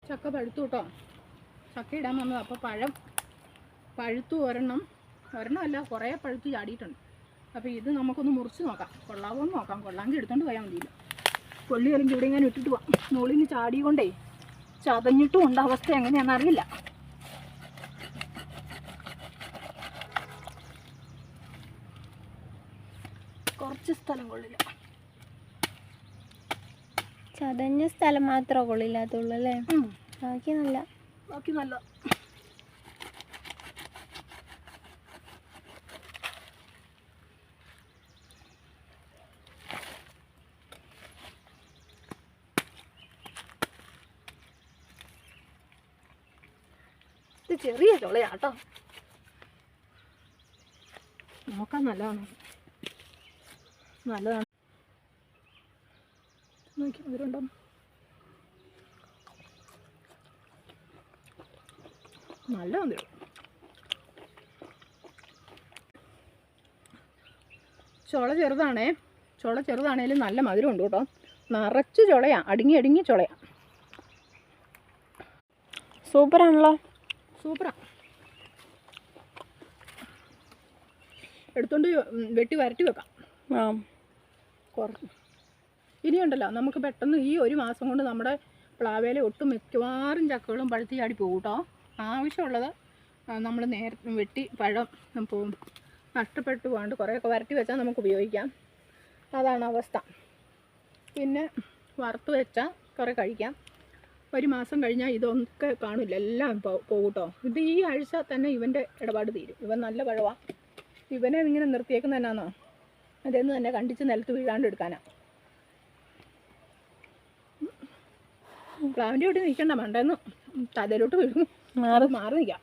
ചക്ക പഴുത്തു കേട്ടോ. ചക്ക ഇടാൻ വന്നത്. അപ്പോൾ പഴം പഴുത്തു ഒരെണ്ണമല്ല, കുറേ പഴുത്ത് ചാടിയിട്ടുണ്ട്. അപ്പോൾ ഇത് നമുക്കൊന്ന് മുറിച്ച് നോക്കാം. കൊള്ളാവോ എന്ന് നോക്കാം. കൊള്ളാമെങ്കിൽ എടുത്തോണ്ട് പോയാൽ മതിയില്ല. കൊള്ളി അല്ലെങ്കിൽ ഇവിടെ ഇങ്ങനെ ഇട്ടിട്ട് പോവാം. മുകളിൽ ചാടി കൊണ്ടേ ചതഞ്ഞിട്ടും ഉണ്ട്. അവസ്ഥ എങ്ങനെയാണെന്ന് അറിയില്ല. കുറച്ച് സ്ഥലം കൊള്ളില്ല. ചതഞ്ഞ സ്ഥലം മാത്രമേ കൊള്ളില്ലാത്തുള്ളൂ അല്ലേ? ബാക്കി നല്ല ഇത് ചെറിയ ചുളയാട്ടോ. നോക്കാൻ നല്ലതാണ്. നോക്കി മധുരമുണ്ടോ? നല്ല മധുരം. ചുള ചെറുതാണേലും നല്ല മധുരം ഉണ്ട് കേട്ടോ. നിറച്ച് ചുളയാ, അടുങ്ങി ചുളയാ. സൂപ്പറാണല്ലോ. സൂപ്പറാ. എടുത്തോണ്ട് വെട്ടി വരട്ടി വെക്കാം. ഇനിയുണ്ടല്ലോ നമുക്ക് പെട്ടെന്ന് ഈ ഒരു മാസം കൊണ്ട് നമ്മുടെ പ്ലാവേലെ ഒട്ടും മിക്കവാറും ചക്കകളും പഴുത്തി ചാടി പോകും കേട്ടോ. ആവശ്യമുള്ളത് നമ്മൾ നേരത്തെ വെട്ടി പഴം നഷ്ടപ്പെട്ടു പോകാണ്ട് കുറേയൊക്കെ വരട്ടി വെച്ചാൽ നമുക്ക് ഉപയോഗിക്കാം. അതാണ് അവസ്ഥ. പിന്നെ വറുത്ത് വെച്ചാൽ കുറേ കഴിക്കാം. ഒരു മാസം കഴിഞ്ഞാൽ ഇതൊക്കെ കാണില്ല, എല്ലാം പോകും കേട്ടോ. ഇത് ഈ ആഴ്ച തന്നെ ഇവൻ്റെ ഇടപാട് തീരും. ഇവൻ നല്ല പഴമാണ്. ഇവനെ ഇങ്ങനെ നിർത്തിയേക്കുന്ന എന്നാന്നോ, അതെന്ന് തന്നെ കണ്ടിച്ച് നിലത്ത് വീഴാണ്ട് എടുക്കാനാണ്. പ്ലാവിൻ്റെ ഇവിടെ നിൽക്കണ്ട, മണ്ടേന്ന് തലയിലോട്ട് വീഴും. മാറി നിൽക്കാം.